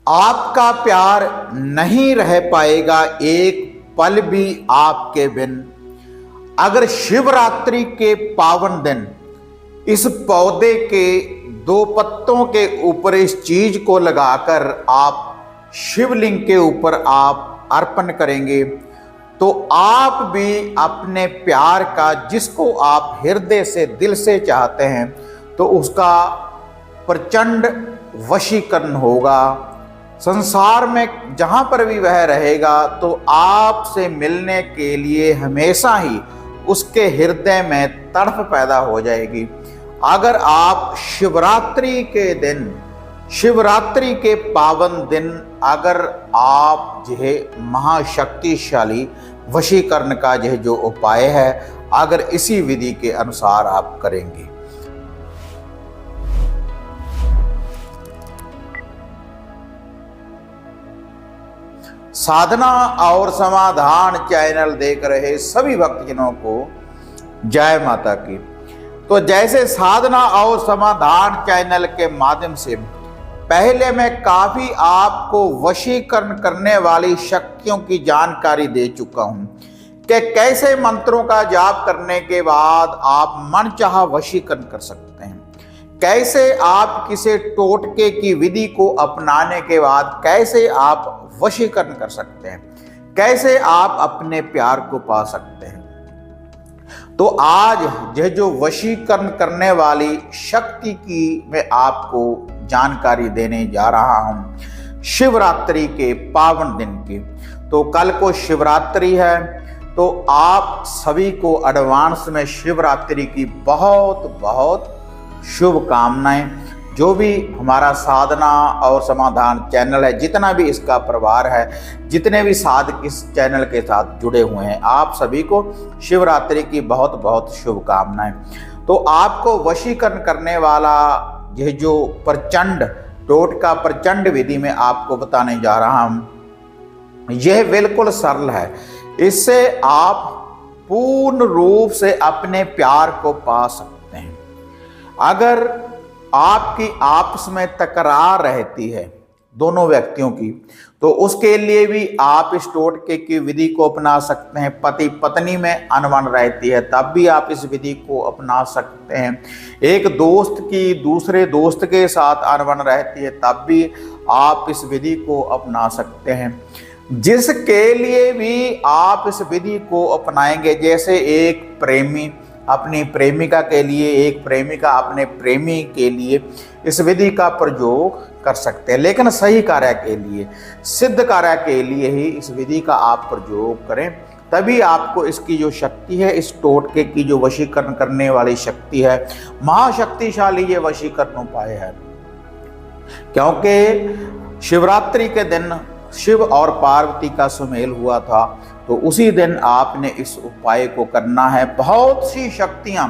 आपका प्यार नहीं रह पाएगा एक पल भी आपके बिन। अगर शिवरात्रि के पावन दिन इस पौधे के 2 पत्तों के ऊपर इस चीज को लगाकर आप शिवलिंग के ऊपर आप अर्पण करेंगे तो आप भी अपने प्यार का, जिसको आप हृदय से दिल से चाहते हैं, तो उसका प्रचंड वशीकरण होगा। संसार में जहां पर भी वह रहेगा तो आपसे मिलने के लिए हमेशा ही उसके हृदय में तड़प पैदा हो जाएगी। अगर आप शिवरात्रि के दिन, शिवरात्रि के पावन दिन अगर आप महाशक्तिशाली वशीकरण का जो उपाय है, अगर इसी विधि के अनुसार आप करेंगे, साधना और समाधान चैनल देख रहे सभी भक्तजनों को जय माता की। तो जैसे साधना और समाधान चैनल के माध्यम से पहले मैं काफी आपको वशीकरण करने वाली शक्तियों की जानकारी दे चुका हूं कि कैसे मंत्रों का जाप करने के बाद आप मनचाहा वशीकरण कर सकते हैं, कैसे आप किसी टोटके की विधि को अपनाने के बाद कैसे आप वशीकरण कर सकते हैं, कैसे आप अपने प्यार को पा सकते हैं। तो आज यह जो वशीकरण करने वाली शक्ति की मैं आपको जानकारी देने जा रहा हूं शिवरात्रि के पावन दिन की। तो कल को शिवरात्रि है, तो आप सभी को एडवांस में शिवरात्रि की बहुत बहुत शुभकामनाएं। जो भी हमारा साधना और समाधान चैनल है, जितना भी इसका परिवार है, जितने भी साधक इस चैनल के साथ जुड़े हुए हैं, आप सभी को शिवरात्रि की बहुत बहुत शुभकामनाएं। तो आपको वशीकरण करने वाला यह जो प्रचंड टोटका, प्रचंड विधि में आपको बताने जा रहा हूं, यह बिल्कुल सरल है। इससे आप पूर्ण रूप से अपने प्यार को पा सकते हैं। अगर आपकी आपस में तकरार रहती है दोनों व्यक्तियों की, तो उसके लिए भी आप इस टोटके की विधि को अपना सकते हैं। पति पत्नी में अनबन रहती है, तब भी आप इस विधि को अपना सकते हैं। एक दोस्त की दूसरे दोस्त के साथ अनबन रहती है, तब भी आप इस विधि को अपना सकते हैं। जिसके लिए भी आप इस विधि को अपनाएंगे, जैसे एक प्रेमी अपनी प्रेमिका के लिए, एक प्रेमिका अपने प्रेमी के लिए इस विधि का प्रयोग कर सकते हैं, लेकिन सही कार्य के लिए, सिद्ध कार्य के लिए ही इस विधि का आप प्रयोग करें। तभी आपको इसकी जो शक्ति है, इस टोटके की जो वशीकरण करने वाली शक्ति है, महाशक्तिशाली ये वशीकरण उपाय है। क्योंकि शिवरात्रि के दिन शिव और पार्वती का सुमेल हुआ था, तो उसी दिन आपने इस उपाय को करना है। बहुत सी शक्तियां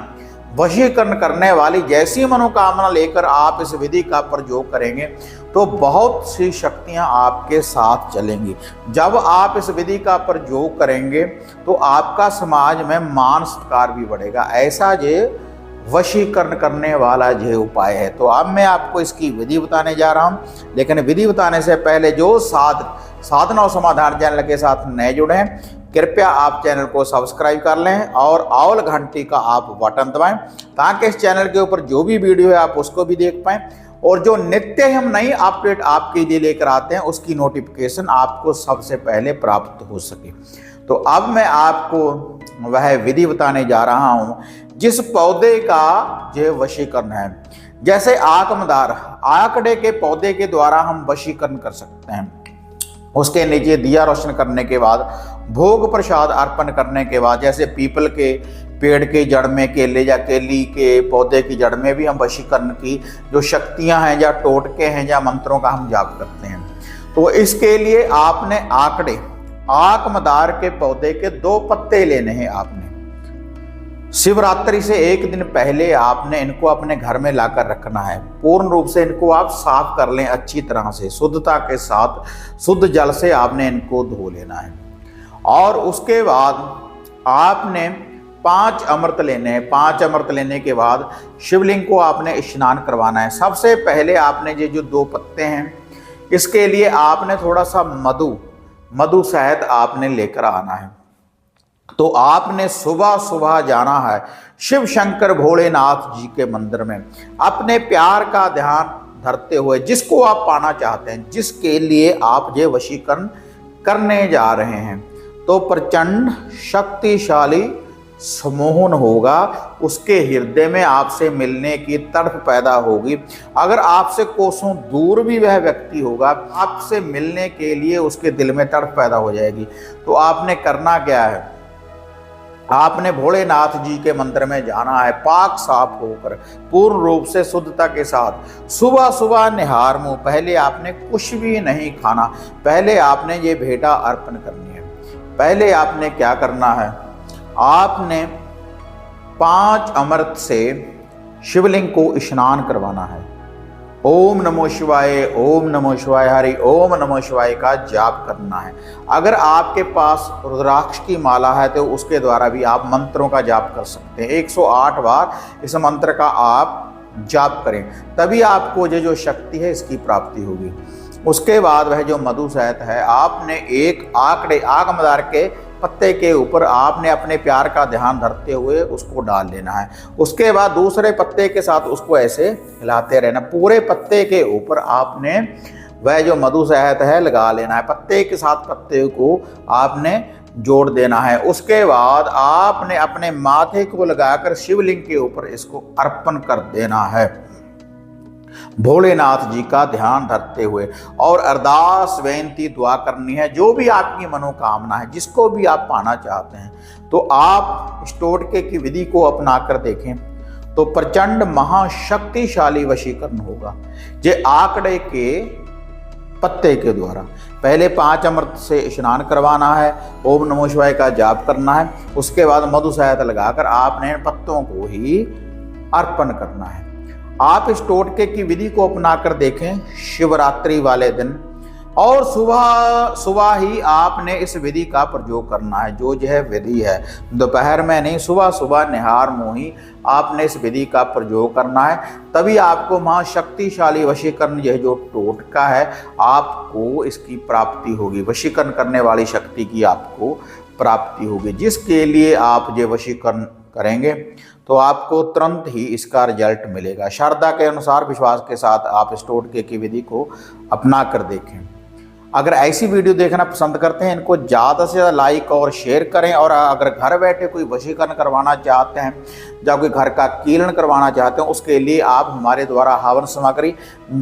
वशीकरण करने वाली, जैसी मनोकामना लेकर आप इस विधि का प्रयोग करेंगे तो बहुत सी शक्तियां आपके साथ चलेंगी। जब आप इस विधि का प्रयोग करेंगे तो आपका समाज में मान सत्कार भी बढ़ेगा। ऐसा ये वशीकरण करने वाला यह उपाय है। तो अब मैं आपको इसकी विधि बताने जा रहा हूं, लेकिन विधि बताने से पहले जो साधना और समाधान चैनल के साथ नए जुड़े हैं, कृपया आप चैनल को सब्सक्राइब कर लें और ऑल घंटी का आप बटन दबाएं, ताकि इस चैनल के ऊपर जो भी वीडियो है आप उसको भी देख पाएं, और जो नित्य हम नई अपडेट आपके लिए लेकर आते हैं उसकी नोटिफिकेशन आपको सबसे पहले प्राप्त हो सके। तो अब मैं आपको वह विधि बताने जा रहा हूं जिस पौधे का यह वशीकरण है। जैसे आकमदार, आकड़े के पौधे के द्वारा हम वशीकरण कर सकते हैं। उसके नीचे दिया रोशन करने के बाद, भोग प्रसाद अर्पण करने के बाद, जैसे पीपल के पेड़ के जड़ में, केले या केली के पौधे की जड़ में भी हम वशीकरण की जो शक्तियां हैं या टोटके हैं या मंत्रों का हम जाप करते हैं। तो इसके लिए आपने आकड़े, आकमदार के पौधे के 2 पत्ते लेने हैं। आपने शिवरात्रि से एक दिन पहले आपने इनको अपने घर में लाकर रखना है। पूर्ण रूप से इनको आप साफ कर लें अच्छी तरह से, शुद्धता के साथ, शुद्ध जल से आपने इनको धो लेना है। और उसके बाद आपने 5 अमृत लेने हैं। 5 अमृत लेने के बाद शिवलिंग को आपने स्नान करवाना है। सबसे पहले आपने ये जो 2 पत्ते हैं इसके लिए आपने थोड़ा सा मधु शहद आपने लेकर आना है। तो आपने सुबह सुबह जाना है शिव शंकर भोलेनाथ जी के मंदिर में, अपने प्यार का ध्यान धरते हुए, जिसको आप पाना चाहते हैं, जिसके लिए आप ये वशीकरण करने जा रहे हैं, तो प्रचंड शक्तिशाली सम्मोहन होगा। उसके हृदय में आपसे मिलने की तड़प पैदा होगी। अगर आपसे कोसों दूर भी वह व्यक्ति होगा, आपसे मिलने के लिए उसके दिल में तड़प पैदा हो जाएगी। तो आपने करना क्या है, आपने भोलेनाथ जी के मंदिर में जाना है, पाक साफ होकर, पूर्ण रूप से शुद्धता के साथ। सुबह सुबह निहार मुंह, पहले आपने कुछ भी नहीं खाना, पहले आपने ये भेंटा अर्पण करनी है। पहले आपने क्या करना है, आपने 5 अमृत से शिवलिंग को स्नान करवाना है। ओम नमो शिवाय, ओम नमो शिवाय, हरि ओम नमो शिवाय का जाप करना है। अगर आपके पास रुद्राक्ष की माला है तो उसके द्वारा भी आप मंत्रों का जाप कर सकते हैं। 108 बार इस मंत्र का आप जाप करें, तभी आपको ये जो शक्ति है इसकी प्राप्ति होगी। उसके बाद वह जो मधु शहद है, आपने एक आगमदार के पत्ते के ऊपर आपने अपने प्यार का ध्यान धरते हुए उसको डाल लेना है। उसके बाद दूसरे पत्ते के साथ उसको ऐसे हिलाते रहना। पूरे पत्ते के ऊपर आपने वह जो मधु शहद है लगा लेना है, पत्ते के साथ पत्ते को आपने जोड़ देना है। उसके बाद आपने अपने माथे को लगाकर शिवलिंग के ऊपर इसको अर्पण कर देना है, भोलेनाथ जी का ध्यान धरते हुए, और अरदास बेनती दुआ करनी है। जो भी आपकी मनोकामना है, जिसको भी आप पाना चाहते हैं, तो आप इस टोटके की विधि को अपना कर देखें तो प्रचंड महाशक्तिशाली वशीकरण होगा। ये आंकड़े के पत्ते के द्वारा पहले 5 अमृत से स्नान करवाना है, ओम नमो शिवाय का जाप करना है। उसके बाद मधु शहद लगाकर आपने पत्तों को ही अर्पण करना है। आप इस टोटके की विधि को अपना कर देखें शिवरात्रि वाले दिन, और सुबह सुबह ही आपने इस विधि का प्रयोग करना है। जो यह विधि है दोपहर में नहीं, सुबह सुबह निहार मुंह ही आपने इस विधि का प्रयोग करना है, तभी आपको महाशक्तिशाली वशीकरण, यह जो टोटका है, आपको इसकी प्राप्ति होगी। वशीकरण करने वाली शक्ति की आपको प्राप्ति होगी। जिसके लिए आप ये वशीकरण करेंगे तो आपको तुरंत ही इसका रिजल्ट मिलेगा। श्रद्धा के अनुसार, विश्वास के साथ आप इस टोटके की विधि को अपना कर देखें। अगर ऐसी वीडियो देखना पसंद करते हैं, इनको ज़्यादा से ज़्यादा लाइक और शेयर करें। और अगर घर बैठे कोई वशीकरण करवाना चाहते हैं या कोई घर का कीलन करवाना चाहते हैं, उसके लिए आप हमारे द्वारा हवन सामग्री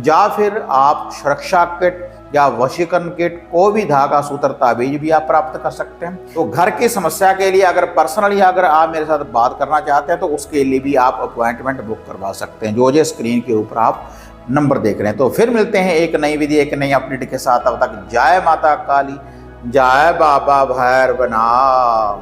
या फिर आप सुरक्षा किट या वशीकरण किट, को भी धागा, सूत्र, ताबीज भी आप प्राप्त कर सकते हैं। तो घर की समस्या के लिए अगर पर्सनली अगर आप मेरे साथ बात करना चाहते हैं तो उसके लिए भी आप अपॉइंटमेंट बुक करवा सकते हैं, जो स्क्रीन के ऊपर आप नंबर देख रहे हैं। तो फिर मिलते हैं एक नई विधि, एक नई अपडेट के साथ। तब तक जय माता काली, जय बाबा भैरवनाथ।